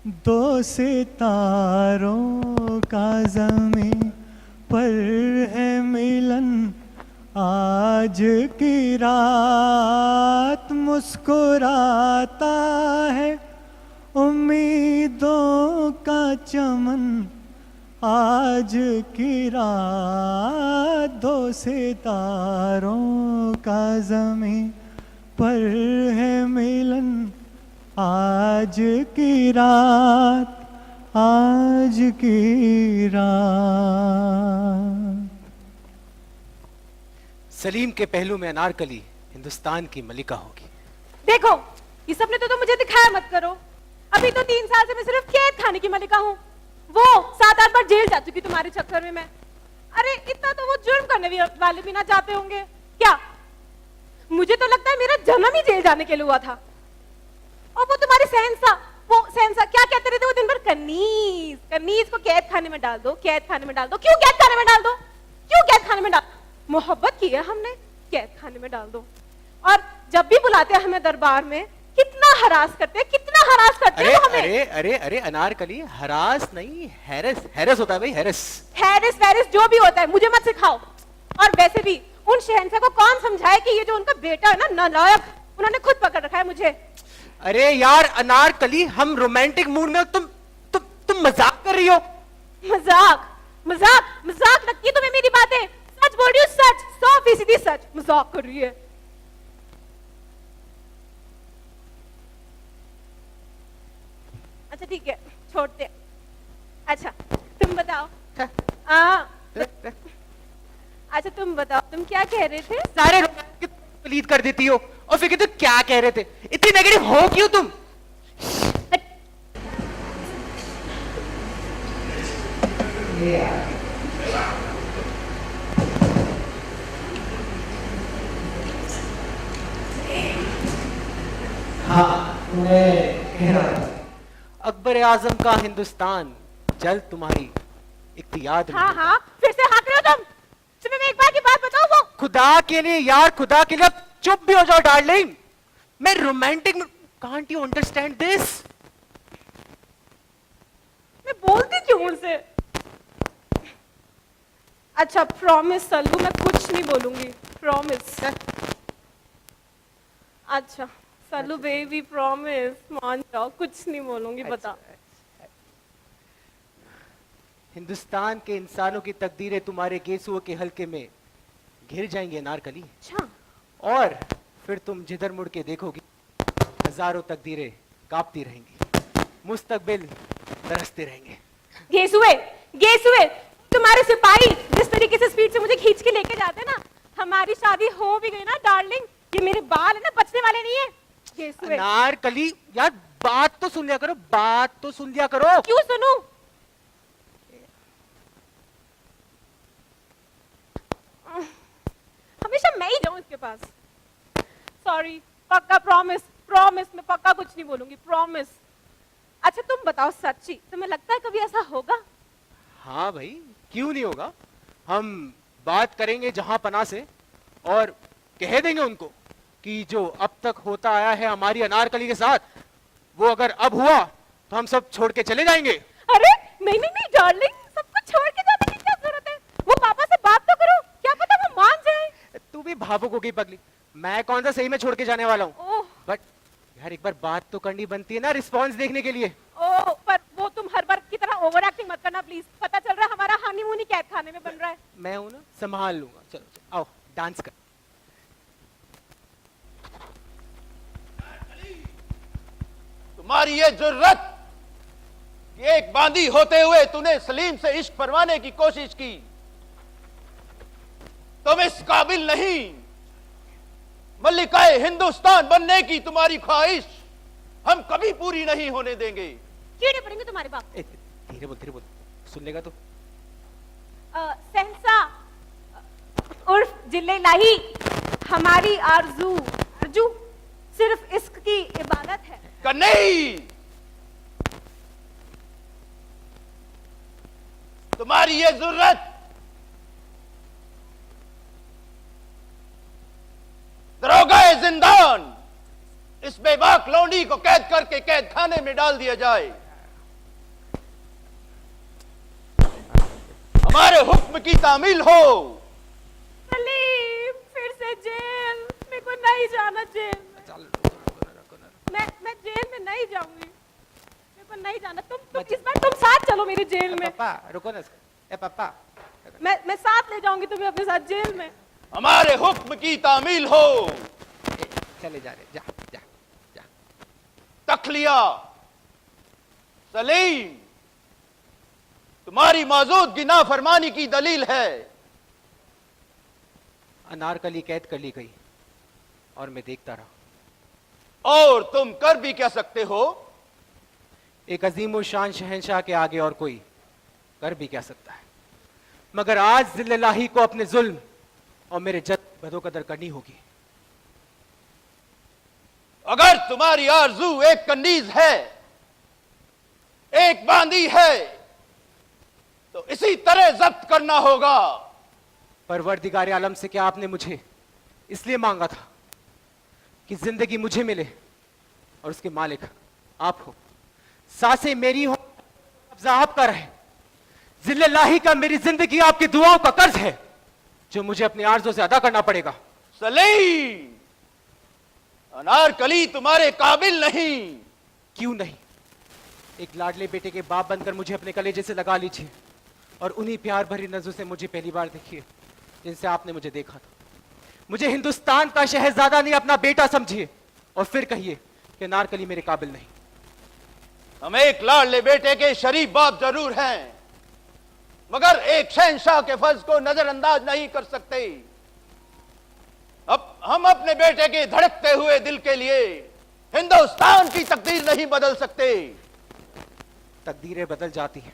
दो सितारों का ज़मीं पर है मिलन, आज की रात मुस्कुराता है उम्मीदों का चमन, आज की रात दो सितारों का ज़मीं पर है मिलन, आज की रात, आज की रात। सलीम के पहलू में अनारकली हिंदुस्तान की मलिका होगी। देखो, ये सपने तो मुझे दिखाया मत करो। अभी तो 3 साल से मैं सिर्फ कैद खाने की मलिका हूँ। वो 7-8 बार जेल जा चुकी तुम्हारे चक्कर में मैं। अरे इतना तो वो जुर्म करने वाले भी ना जाते होंगे क्या? मुझे तो लगता है मेरा जन्म ही जेल जाने के लिए हुआ था। और वो तुम्हारे सहनसा, वो सहनसा क्या कहते रहते वो दिन भर, कनीज कनीज को कैद खाने में डाल दो, कैद खाने में डाल दो। क्यों कैद खाने में डाल दो? क्यों कैद खाने में डाल? मोहब्बत की है हमने, कैद खाने में डाल दो। और जब भी बुलाते हैं हमें दरबार में, कितना हरास करते हैं, कितना हरास करते हैं हमें। अरे अरे अरे अनारकली, हरास नहीं, हैरस, हैरस होता है भाई, हैरस। हैरिस वैरिस जो भी होता है मुझे मत सिखाओ। और वैसे भी उन शहंशाह को कौन समझाए कि ये जो उनका बेटा है ना, नालायक, उन्होंने खुद पकड़ रखा है मुझे। अरे यार अनारकली, हम रोमांटिक मूड में, तुम मजाक कर रही हो। मजाक मजाक मजाक लगती है तुम्हें मेरी बातें? सच बोल रही हूँ, सच, 100% सच। मजाक कर रही है। अच्छा ठीक है, छोड़ते। अच्छा तुम बताओ। अच्छा तुम बताओ, तुम क्या कह रहे थे? सारे रोमांटिक प्लीज कर देती हो और फिर कहते हो क्या कह रहे थे। इतनी नेगेटिव हो क्यों तुम? अकबर आजम का हिंदुस्तान जल्द तुम्हारी इख्तियार में हाँ होगा। हाँ, फिर से हाँक रहे हो तुम। तुम्हें मैं एक बार की बात बताऊं, वो खुदा के लिए यार, खुदा के लिए अब चुप भी हो जाओ डार्लिंग। मैं रोमांटिक में, कांट यू अंडरस्टैंड दिस? मैं बोलती क्यों उनसे? अच्छा प्रॉमिस सल्लू, मैं कुछ नहीं बोलूंगी, प्रॉमिस। अच्छा सल्लू बेबी, प्रॉमिस, मान जाओ, कुछ नहीं बोलूंगी। बता। हिंदुस्तान के इंसानों की तकदीरें तुम्हारे गेसुओं के हल्के में घिर जाएंगे अनारकली। अच्छा और फिर तुम जिधर मुड़ के देखोगी हजारों तकदीरें कांपती रहेंगी, मुस्तकबिल तरसते रहेंगे। गेसुए, गेसुए, तुम्हारे सिपाही जिस तरीके से स्पीड से मुझे खींच के लेके जाते ना, हमारी शादी हो भी गई ना डार्लिंग, ये मेरे बाल है ना, बचने वाले नहीं है। गेसुए अनारकली यार, बात तो सुन लिया करो, बात तो सुन लिया करो। क्यों सुनूं? हमेशा मैं ही जाऊं इसके पास। सॉरी, पक्का, प्रॉमिस, प्रॉमिस, मैं पक्का कुछ नहीं बोलूंगी, प्रॉमिस। अच्छा तुम बताओ सच्ची, तुम्हें लगता है कभी ऐसा होगा? हाँ भाई, क्यों नहीं होगा। हम बात करेंगे जहां पना से और कह देंगे उनको कि जो अब तक होता आया है हमारी अनारकली के साथ, वो अगर अब हुआ तो हम सब छोड़ के चले जाएंगे। अरे नहीं नहीं नहीं डार्लिंग, सब कुछ छोड़ के जाने की क्या जरूरत है? वो पापा से बात तो करो, क्या पता वो मान जाए। तू भी भावुक हो गई पगली, मैं कौन सा सही में छोड़ के जाने वाला हूँ। ओह बट यार एक बार बात तो करनी बनती है ना, रिस्पॉन्स देखने के लिए। ओह, पर वो तुम हर बार की तरह ओवर एक्टिंग मत करना प्लीज। पता चल रहा है हमारा हनीमून ही कैद खाने में बन रहा है। मैं हूं ना, संभाल लूंगा। चलो चलो, आओ डांस कर। तुम्हारी ये जुर्रत कि एक बांदी होते हुए तूने सलीम से इश्क परवाने की कोशिश की, तुम इस काबिल नहीं। मल्लिकाए हिंदुस्तान बनने की तुम्हारी ख्वाहिश हम कभी पूरी नहीं होने देंगे। कीड़े पड़ेंगे तुम्हारे बाप। धीरे बोल, सुन लेगा तो। सहसा उर्फ जिले लाही, हमारी आरजू सिर्फ इश्क की इबादत है। नहीं, तुम्हारी ये जरूरत दरोगाए जिंदान इस बेबाक लौंडी को कैद करके कैद खाने में डाल दिया जाए। हमारे हुक्म की तामील हो। सलीम, फिर से जेल। मेरे को नहीं जाना जेल में। मैं जेल में नहीं जाऊंगी। मेरे को नहीं जाना। तुम इस बार तुम साथ चलो मेरे जेल में। पापा रुको ना। पापा मैं साथ ले जाऊंगी तुम्हें अपने साथ जेल में। हमारे हुक्म की तामील हो। चले जा रहे, जा जा जा। तखलिया। सलीम, तुम्हारी मौजूदगी नाफरमानी की दलील है। अनारकली कैद कर ली गई और मैं देखता रहा। और तुम कर भी क्या सकते हो? एक अजीम शान शहंशाह के आगे और कोई कर भी क्या सकता है, मगर आज जिल्लल्लाही को अपने जुल्म और मेरे जद बदोकदर करनी होगी। अगर तुम्हारी आरजू एक कन्नीज है, एक बांदी है, तो इसी तरह जब्त करना होगा। परवरदिगार आलम से क्या आपने मुझे इसलिए मांगा था कि जिंदगी मुझे मिले और उसके मालिक आप हो, सांसें मेरी हो, कब्जा आपका रहे। जिल्लल्लाही का मेरी जिंदगी आपकी दुआओं का कर्ज है जो मुझे अपनी आरज़ों से अदा करना पड़ेगा। सलीम, अनारकली तुम्हारे काबिल नहीं। क्यों नहीं? एक लाडले बेटे के बाप बनकर मुझे अपने कलेजे से लगा लीजिए और उन्हीं प्यार भरी नजरों से मुझे पहली बार देखिए जिनसे आपने मुझे देखा था। मुझे हिंदुस्तान का शहजादा नहीं अपना बेटा समझिए और फिर कहिए कि अनारकली मेरे काबिल नहीं। हम एक लाडले बेटे के शरीफ बाप जरूर हैं, मगर एक शहंशाह के फर्ज को नजरअंदाज नहीं कर सकते। अब हम अपने बेटे के धड़कते हुए दिल के लिए हिंदुस्तान की तकदीर नहीं बदल सकते। तकदीरें बदल जाती हैं,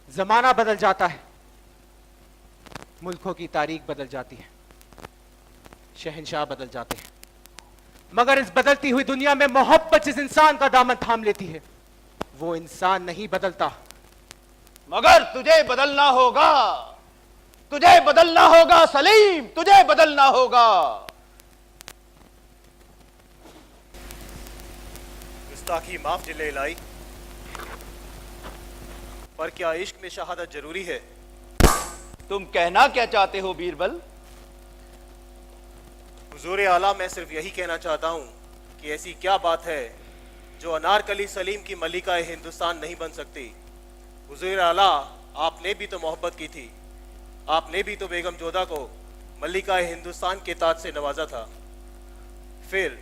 जमाना बदल जाता है, मुल्कों की तारीख बदल जाती है, शहंशाह बदल जाते हैं, मगर इस बदलती हुई दुनिया में मोहब्बत जिस इंसान का दामन थाम लेती है वो इंसान नहीं बदलता। मगर तुझे बदलना होगा, तुझे बदलना होगा सलीम, तुझे बदलना होगा। गुस्ताखी माफ जिले लाई, पर क्या इश्क में शहादत जरूरी है? तुम कहना क्या चाहते हो बीरबल? हुजूर आला, मैं सिर्फ यही कहना चाहता हूँ कि ऐसी क्या बात है जो अनारकली सलीम की मलिका हिंदुस्तान नहीं बन सकती। हुजूर आला, आपने भी तो मोहब्बत की थी, आपने भी तो बेगम जोधा को मलिका हिंदुस्तान के ताज से नवाजा था, फिर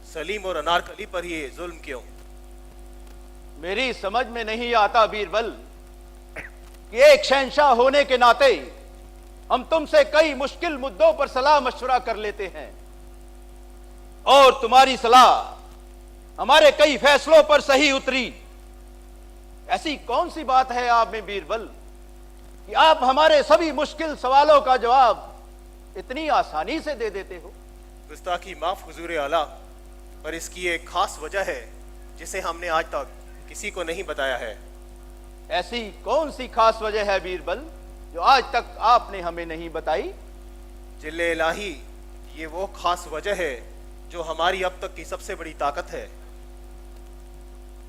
सलीम और अनारकली पर ये जुल्म क्यों? मेरी समझ में नहीं आता बीरबल कि एक शहंशाह होने के नाते हम तुमसे कई मुश्किल मुद्दों पर सलाह मशवरा कर लेते हैं और तुम्हारी सलाह हमारे कई फैसलों पर सही उतरी। ऐसी कौन सी बात है आप में बीरबल कि आप हमारे सभी मुश्किल सवालों का जवाब इतनी आसानी से दे देते हो? गुस्ताखी माफ हुजूर आला, पर इसकी एक खास वजह है जिसे हमने आज तक किसी को नहीं बताया है। ऐसी कौन सी खास वजह है बीरबल जो आज तक आपने हमें नहीं बताई? जिले इलाही, ये वो खास वजह है जो हमारी अब तक की सबसे बड़ी ताकत है।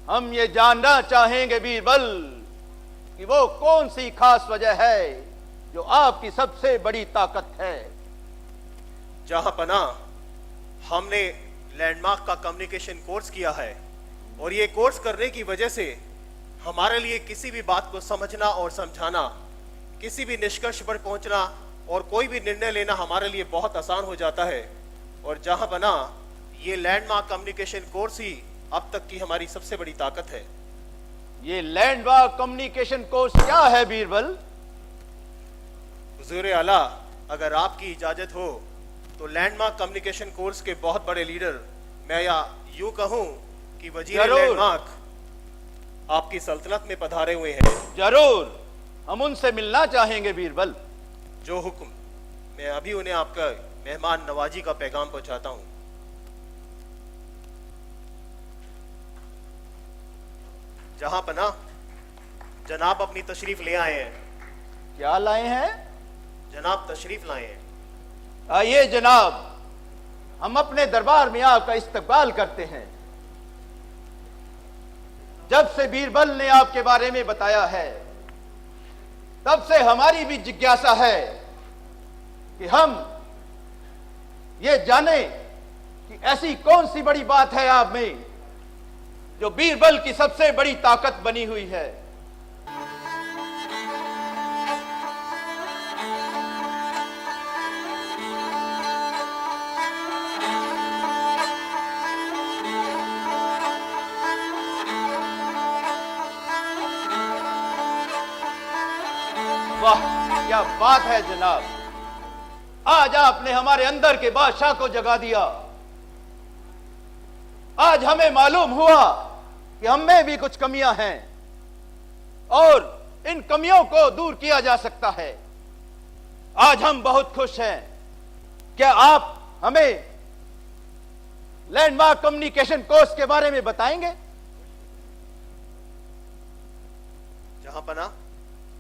हम ये जानना चाहेंगे बीरबल कि वो कौन सी खास वजह है जो आपकी सबसे बड़ी ताकत है। जहां पना, हमने लैंडमार्क का कम्युनिकेशन कोर्स किया है और ये कोर्स करने की वजह से हमारे लिए किसी भी बात को समझना और समझाना, किसी भी निष्कर्ष पर पहुंचना और कोई भी निर्णय लेना हमारे लिए बहुत आसान हो जाता है। और जहां बना, ये लैंडमार्क कम्युनिकेशन कोर्स ही अब तक की हमारी सबसे बड़ी ताकत है। ये लैंडमार्क कम्युनिकेशन कोर्स क्या है बीरबल? हुजूर आला, अगर आपकी इजाजत हो तो लैंडमार्क कम्युनिकेशन कोर्स के बहुत बड़े लीडर, मैं या यूं कहूं कि वजीर लैंडमार्क आपकी सल्तनत में पधारे हुए हैं। जरूर, हम उनसे मिलना चाहेंगे बीरबल। जो हुक्म, मैं अभी उन्हें आपका मेहमान नवाजी का पैगाम पहुंचाता हूं। जहां पना, जनाब अपनी तशरीफ ले आए हैं। क्या लाए हैं? जनाब तशरीफ लाए हैं। आइए जनाब, हम अपने दरबार में आपका इस्तकबाल करते हैं। जब से बीरबल ने आपके बारे में बताया है, तब से हमारी भी जिज्ञासा है कि हम ये जाने कि ऐसी कौन सी बड़ी बात है आप में जो बीरबल की सबसे बड़ी ताकत बनी हुई है। वाह, क्या बात है जनाब, आज आपने हमारे अंदर के बादशाह को जगा दिया। आज हमें मालूम हुआ कि हम में भी कुछ कमियां हैं और इन कमियों को दूर किया जा सकता है। आज हम बहुत खुश हैं। क्या आप हमें लैंडमार्क कम्युनिकेशन कोर्स के बारे में बताएंगे? जहांपना,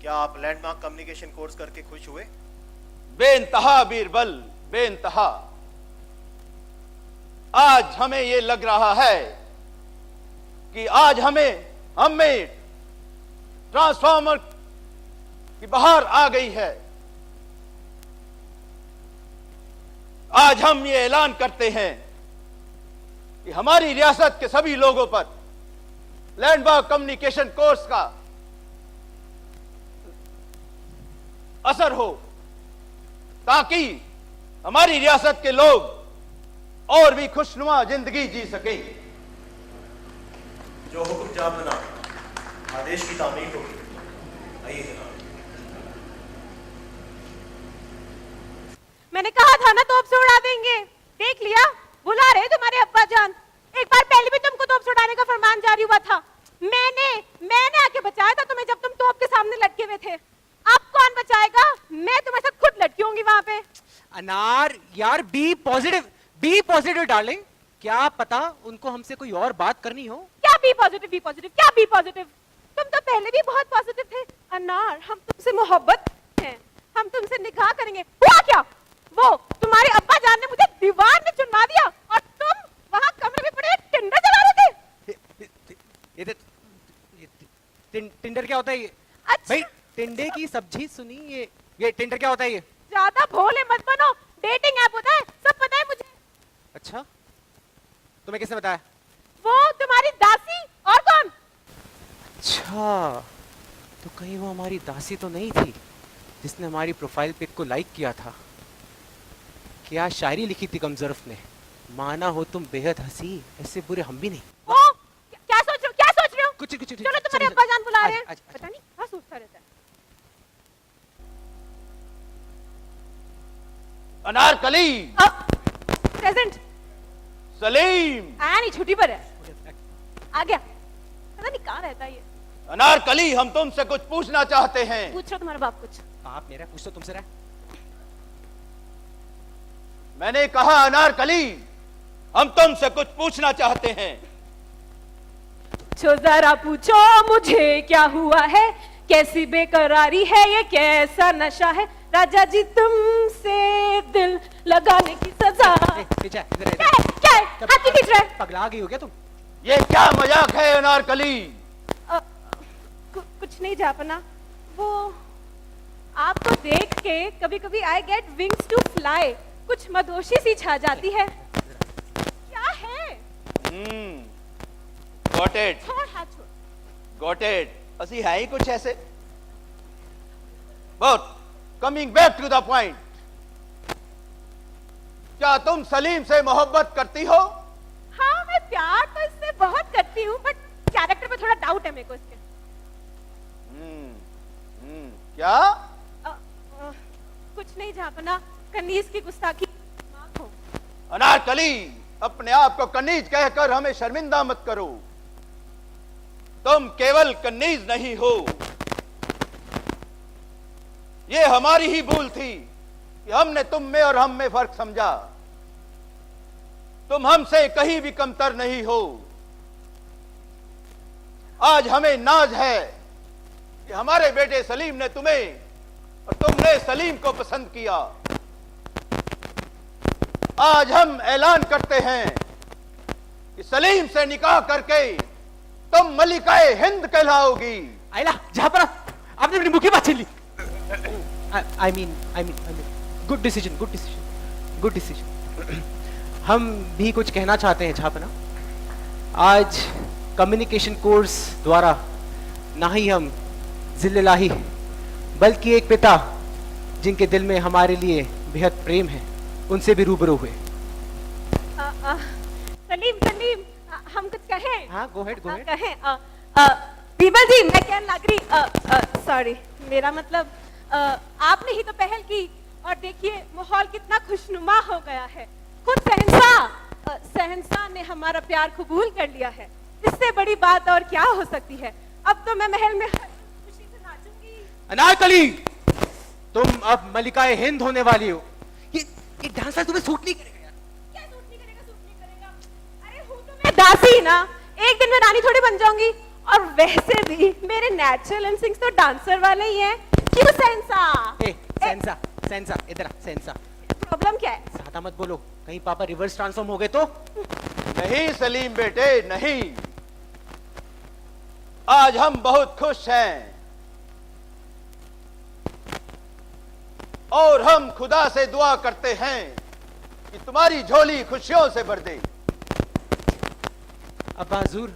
क्या आप लैंडमार्क कम्युनिकेशन कोर्स करके खुश हुए? बेइंतहा बीरबल, बेइंतहा। आज हमें यह लग रहा है कि आज हम में ट्रांसफॉर्मर की बहार आ गई है। आज हम ये ऐलान करते हैं कि हमारी रियासत के सभी लोगों पर लैंडमार्क कम्युनिकेशन कोर्स का असर हो, ताकि हमारी रियासत के लोग और भी खुशनुमा जिंदगी जी सकें। जो हुक्म जहांपना, आदेश की तामील होगी। आइए जनाब। मैंने कहा था ना तोप से उड़ा देंगे। देख लिया, बुला रहे तुम्हारे अब्बा जान। एक बार पहले भी तुमको तोप से उड़ाने का फरमान जारी हुआ था। मैंने आके बचाया था तुम्हें जब तुम तोप के सामने लटके हुए थे। अब कौन बचाएगा? मैं तुम्हारे साथ खुद लटकी होंगी वहां पे। अनार यार, बी पॉजिटिव डार्लिंग। क्या पता उनको हमसे कोई और बात करनी हो। क्या बी पॉजिटिव, क्या बी पॉजिटिव? तुम तो पहले भी बहुत पॉजिटिव थे। अनार, हम तुमसे मोहब्बत हैं, हम तुमसे निकाह करेंगे। हुआ क्या? वो तुम्हारे अब्बा जान ने मुझे दीवार में चुनवा दिया और तुम वहां कमरे में पड़े टिंडर चला रहे थे। टिंडर क्या होता है ये? अच्छा। भाई टिंडे की सब्जी सुनी? ये टिंडर क्या होता है ये? ज्यादा भोले मत बनो, डेटिंग ऐप होता है, सब पता है मुझे। अच्छा, तुम्हें किसने बताया? वो तुम्हारी दासी, और कौन? अच्छा, तो कहीं वो हमारी दासी तो नहीं थी जिसने हमारी प्रोफाइल पिक को लाइक किया था? क्या शायरी लिखी थी कमजरफ ने, माना हो तुम बेहद हंसी, ऐसे बुरे हम भी नहीं। वो क्या सोच रहे हो, क्या सोच रहे हो? कुछ चलो तुम्हारे अब्बा जान बुला रहे हैं। पता नहीं क्या सोचता रहता है। अनारकली, प्रेजेंट। सलीम, आया नहीं, छुट्टी पर है। आ गया, पता नहीं कहाँ रहता है ये। अनारकली, हम तुमसे कुछ पूछना चाहते हैं। पूछ रहा तुम्हारा बाप कुछ? आप मेरा पूछ तो तुमसे रहा। मैंने कहा अनारकली, हम तुमसे कुछ पूछना चाहते हैं। पूछो जरा पूछो मुझे क्या हुआ है, कैसी बेकरारी है ये, कैसा नशा है, राजा जी तुमसे दिल लगाने की सजा। क्या है? क्या है? हाथ क्यों खींच रहा है? पगला गई हो क्या तुम? ये क्या मजाक है अनारकली? कुछ नहीं जापना, वो आपको देख के कभी कभी I get wings to fly, कुछ मदोशी सी छा जाती है। क्या है? गॉट इट, छोड़ हाथ छोड़। Got it. असी है ही कुछ ऐसे। But coming back to the point, क्या तुम सलीम से मोहब्बत करती हो? हाँ, मैं प्यार तो इससे बहुत करती हूँ, बट कैरेक्टर पे थोड़ा डाउट है मेरे को इसके। क्या? कुछ नहीं जापना, कनीज की गुस्ताखी माफ हो। अनारकली, अपने आप को कनीज कहकर हमें शर्मिंदा मत करो। तुम केवल कनीज नहीं हो, ये हमारी ही भूल थी कि हमने तुम में और हम में फर्क समझा। तुम हमसे कहीं भी कमतर नहीं हो। आज हमें नाज है कि हमारे बेटे सलीम ने तुम्हें और तुमने सलीम को पसंद किया। आज हम ऐलान करते हैं कि सलीम से निकाह करके तुम मलिकाए हिंद कहलाओगी। आइला, जहां पर आपने अपनी मुखी बात छीन ली। I mean, good decision, good decision, good decision. हम भी कुछ कहना चाहते हैं छापना। आज कम्युनिकेशन कोर्स द्वारा ना ही हम जिल्लाही बल्कि एक पिता जिनके दिल में हमारे लिए बेहद प्रेम है उनसे भी रूबरू हुए। सलीम सलीम हम कुछ कहें? हाँ, go ahead, go ahead. कहें बीबल जी, मैं क्या लग रही, सॉरी, मेरा मतलब आपने ही तो पहल की और देखिए माहौल कितना खुशनुमा हो गया है। खुद शहंशाह ने हमारा प्यार कबूल कर लिया है। इससे बड़ी बात और क्या हो सकती है। अब तो मैं महल में खुशी से नाचूंगी। अनारकली, तुम अब मलिकाए हिंद होने वाली हो। ये डांसर तुम्हें सूट नहीं करेगा यार। क्या सूट नहीं करेगा, सूट नहीं करेगा? अरे हूँ तो मैं दासी ना, एक दिन में रानी थोड़ी बन जाऊंगी। और वैसे भी मेरे नेचुरल इंस्टिंक्ट्स तो डांसर वाले ही हैं। क्यों सेंसा? सेंसा इधर आ, सेंसा। प्रॉब्लम क्या है? ज्यादा मत बोलो, कहीं पापा रिवर्स ट्रांसफॉर्म हो गए तो। नहीं सलीम बेटे, नहीं। आज हम बहुत खुश हैं और हम खुदा से दुआ करते हैं कि तुम्हारी झोली खुशियों से भर दे। अब्बा हुजूर,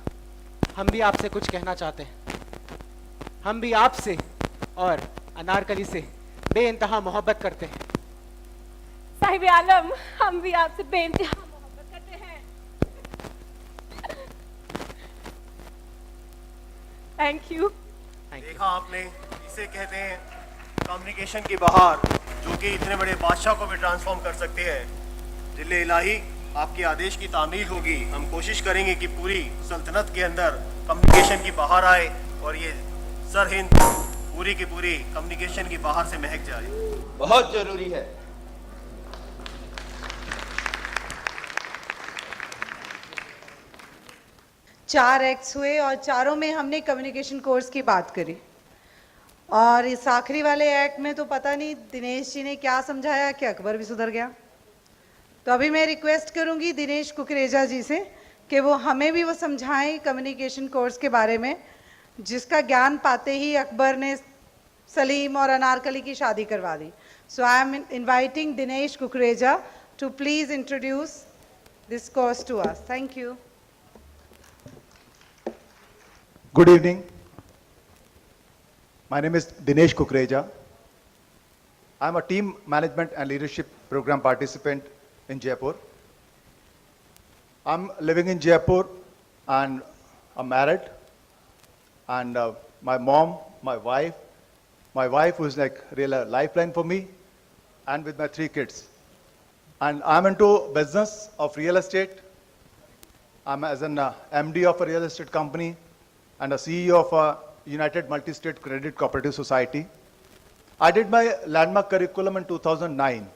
हम भी आपसे कुछ कहना चाहते हैं। हम भी आपसे और अनारकली से बेइंतहा मोहब्बत करते हैं। साहिब आलम, हम भी आपसे बेइंतहा मोहब्बत करते हैं। Thank you. देखा आपने, इसे कहते हैं कम्युनिकेशन की बहार, जो कि इतने बड़े बादशाह को भी ट्रांसफॉर्म कर सकती है। जिले इलाही, आपके आदेश की तामील होगी। हम कोशिश करेंगे कि पूरी सल्तनत के अंदर कम्युनिकेशन की बहार आए और ये सरहिंद पूरी की पूरी कम्युनिकेशन की बहार से महक जाए। बहुत जरूरी है। चार एक्ट्स हुए और चारों में हमने कम्युनिकेशन कोर्स की बात करी। और इस आखिरी वाले एक्ट में तो पता नहीं दिनेश जी ने क्या समझाया कि अकबर भी सुधर गया। तो अभी मैं रिक्वेस्ट करूंगी दिनेश कुकरेजा जी से कि वो हमें भी वो समझाएं कम्युनिकेशन कोर्स के बारे में, जिसका ज्ञान पाते ही अकबर ने सलीम और अनारकली की शादी करवा दी। So I am inviting Dinesh Kukreja to please introduce this course to us. Thank you. Good evening. My name is Dinesh Kukreja. I'm a team management and leadership program participant in Jaipur. I'm living in Jaipur and I'm married. And my mom, my wife who's like really a lifeline for me, and with my 3 kids. And I'm into business of real estate. I'm as an MD of a real estate company and a CEO of a United Multi-State Credit Cooperative Society. I did my Landmark curriculum in 2009.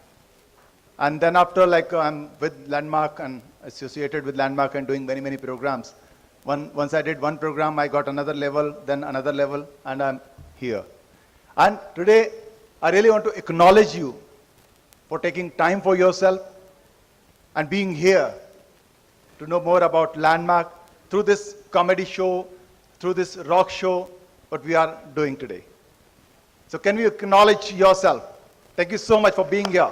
And then after I'm with Landmark and associated with Landmark and doing many, many programs. Once I did one program, I got another level, then another level, and I'm here. And today, I really want to acknowledge you for taking time for yourself and being here to know more about Landmark through this comedy show, through this rock show, what we are doing today. So can we acknowledge yourself? Thank you so much for being here.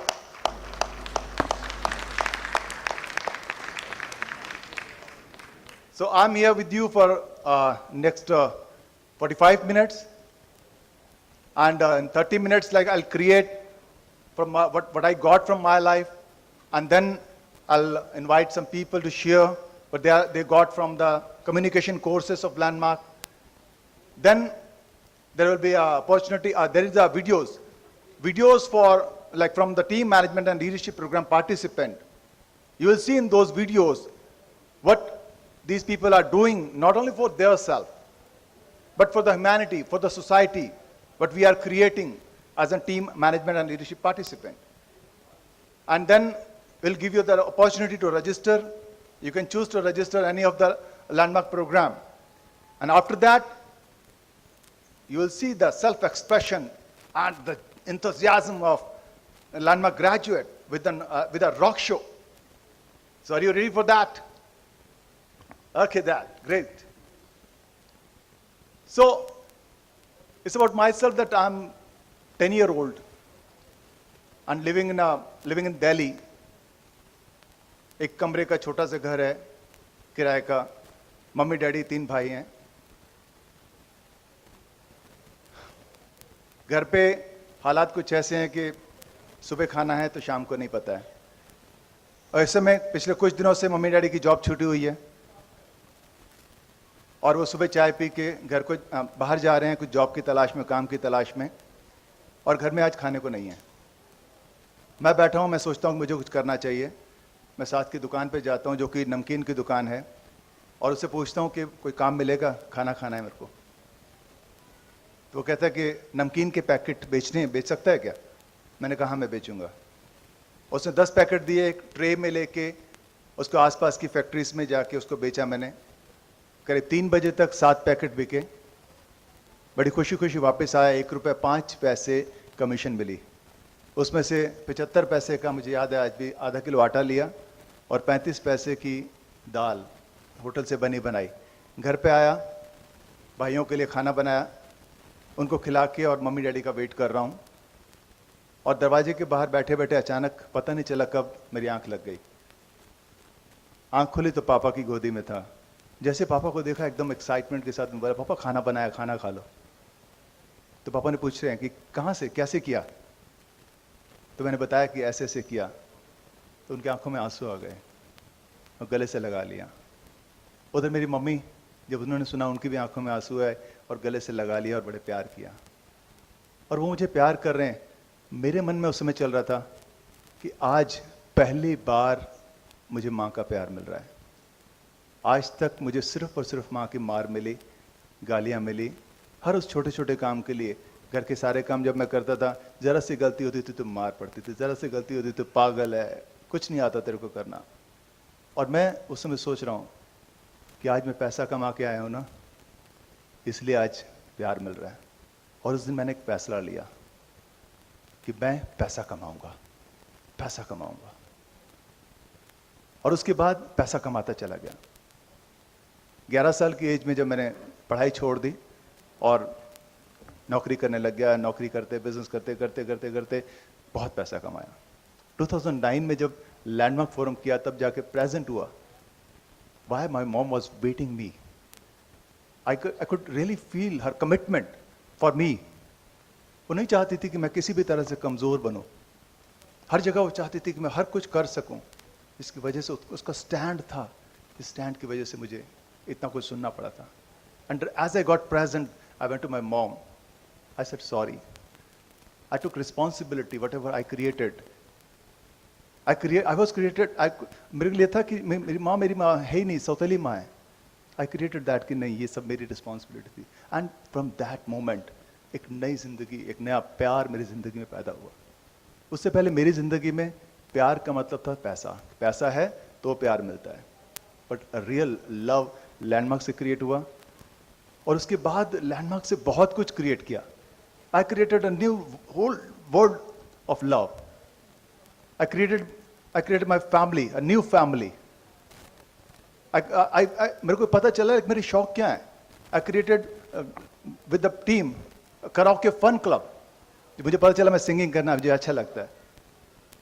So I'm here with you for next 45 minutes. And in 30 minutes, I'll create from what I got from my life. And then I'll invite some people to share what they got from the communication courses of Landmark. Then there will be an opportunity, there is a videos for from the team management and leadership program participant. You will see in those videos what these people are doing, not only for their self, but for the humanity, for the society, what we are creating as a team management and leadership participant. And then we'll give you the opportunity to register. You can choose to register any of the Landmark program. And after that, you will see the self-expression and the enthusiasm of a Landmark graduate with a rock show. So are you ready for that? Okay, great. So it's about myself that I'm 10-year-old and living in Delhi. एक कमरे का छोटा सा घर है किराए का, mummy daddy 3 भाई हैं। घर पे हालात कुछ ऐसे हैं कि सुबह खाना है तो शाम को नहीं पता है। और ऐसे में पिछले कुछ दिनों से मम्मी डैडी की जॉब छूटी हुई है और वो सुबह चाय पी के घर को बाहर जा रहे हैं कुछ जॉब की तलाश में, काम की तलाश में, और घर में आज खाने को नहीं है। मैं बैठा हूँ, मैं सोचता हूँ मुझे कुछ करना चाहिए। मैं साथ की दुकान पे जाता हूँ जो कि नमकीन की दुकान है, और उससे पूछता हूँ कि कोई काम मिलेगा, खाना खाना है मेरे को। तो वो कहता है कि नमकीन के पैकेट बेच सकता है क्या? मैंने कहा मैं बेचूंगा। उसने 10 पैकेट दिए, एक ट्रे में लेके उसको आसपास की फैक्ट्रीज में जाके उसको बेचा मैंने। करीब 3 बजे तक 7 पैकेट बिके। बड़ी खुशी खुशी वापस आया, 1 रुपये 5 पैसे कमीशन मिली। उसमें से 75 पैसे का मुझे याद है आज भी आधा किलो आटा लिया और 35 पैसे की दाल होटल से बनी बनाई। घर पे आया, भाइयों के लिए खाना बनाया, उनको खिला के और मम्मी डैडी का वेट कर रहा हूँ। और दरवाजे के बाहर बैठे बैठे अचानक पता नहीं चला कब मेरी आंख लग गई। आंख खुली तो पापा की गोदी में था। जैसे पापा को देखा एकदम एक्साइटमेंट के साथ मैं बोला, पापा खाना बनाया, खाना खा लो। तो पापा ने पूछ रहे हैं कि कहाँ से, कैसे किया? तो मैंने बताया कि ऐसे ऐसे किया। तो उनकी आंखों में आंसू आ गए और गले से लगा लिया। उधर मेरी मम्मी, जब उन्होंने सुना उनकी भी आंखों में आंसू आए और गले से लगा लिया और बड़े प्यार किया। और वो मुझे प्यार कर रहे हैं। मेरे मन में उस समय चल रहा था कि आज पहली बार मुझे माँ का प्यार मिल रहा है। आज तक मुझे सिर्फ और सिर्फ माँ की मार मिली, गालियाँ मिली, हर उस छोटे छोटे काम के लिए। घर के सारे काम जब मैं करता था, ज़रा सी गलती होती थी तो मार पड़ती थी, ज़रा सी गलती होती तो पागल है, कुछ नहीं आता तेरे को करना। और मैं उस समय सोच रहा हूँ कि आज मैं पैसा कमा के आया हूँ ना, इसलिए आज प्यार मिल रहा है। और उस दिन मैंने एक फैसला लिया कि मैं पैसा कमाऊंगा, पैसा कमाऊंगा। और उसके बाद पैसा कमाता चला गया। 11 साल की एज में जब मैंने पढ़ाई छोड़ दी और नौकरी करने लग गया, नौकरी करते बिजनेस करते करते करते करते बहुत पैसा कमाया। 2009 में जब लैंडमार्क फोरम किया तब जाके प्रेजेंट हुआ। Why my mom was waiting me? I could really feel her commitment for me. वो नहीं चाहती थी कि मैं किसी भी तरह से कमज़ोर बनूं। हर जगह वो चाहती थी कि मैं हर कुछ कर सकूं। इसकी वजह से उसका स्टैंड था। इस स्टैंड की वजह से मुझे इतना कुछ सुनना पड़ा था। And as I got present, I went to my mom. I said sorry. I took responsibility, whatever I created. I was created. मेरे लिए था कि मेरी माँ है ही नहीं, सौतेली माँ है। I created that कि नहीं, ये सब मेरी रिस्पॉन्सिबिलिटी थी। And from that moment, एक नई जिंदगी, एक नया प्यार मेरी जिंदगी में पैदा हुआ। उससे पहले मेरी जिंदगी में प्यार का मतलब था पैसा। पैसा है तो प्यार मिलता है। बट रियल लव लैंडमार्क से क्रिएट हुआ। और उसके बाद लैंडमार्क से बहुत कुछ क्रिएट किया। I created a new whole world of love. I created my family, a new family. मेरे को पता चला मेरी शौक क्या है। I created with the team karaoke fun club. मुझे पता चला मैं सिंगिंग करना मुझे अच्छा लगता है।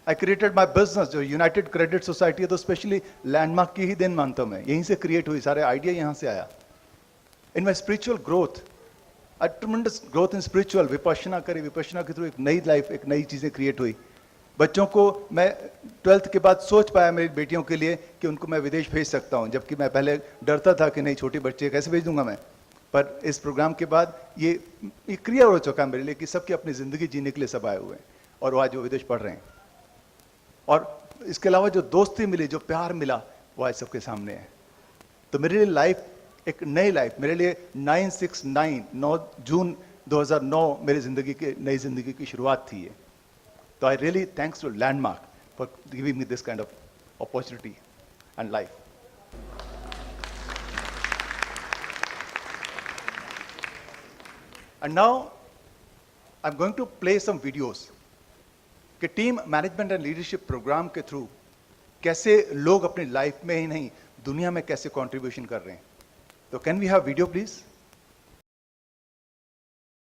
I created my business, जो यूनाइटेड क्रेडिट सोसाइटी है, तो स्पेशली लैंडमार्क की ही देन मानता हूं मैं। यहीं से क्रिएट हुई, सारे आइडिया यहां से आया। In my spiritual growth, a tremendous growth in spiritual, Vipassana करी, विपश्यना के थ्रू एक नई लाइफ, एक नई चीजें क्रिएट हुई। बच्चों को मैं 12th के बाद सोच पाया मेरी बेटियों के लिए कि उनको मैं विदेश भेज सकता हूं, जबकि मैं पहले डरता था कि नहीं छोटे बच्चे कैसे भेज दूंगा मैं। पर इस प्रोग्राम के बाद ये क्लियर हो चुका है मेरे लिए कि सबकी अपनी ज़िंदगी जीने के लिए सब आए हुए हैं और वो आज वो विदेश पढ़ रहे हैं। और इसके अलावा जो दोस्ती मिली, जो प्यार मिला, वो आज सबके सामने है। तो मेरे लिए लाइफ एक नई लाइफ, मेरे लिए 9 जून 2009 मेरी ज़िंदगी के नई ज़िंदगी की शुरुआत थी ये। So I really thanks to Landmark for giving me this kind of opportunity and life. And now I'm going to play some videos कि team management and leadership program के थ्रू कैसे लोग अपनी लाइफ में ही नहीं दुनिया में कैसे कंट्रीब्यूशन कर रहे हैं। तो can we have video please?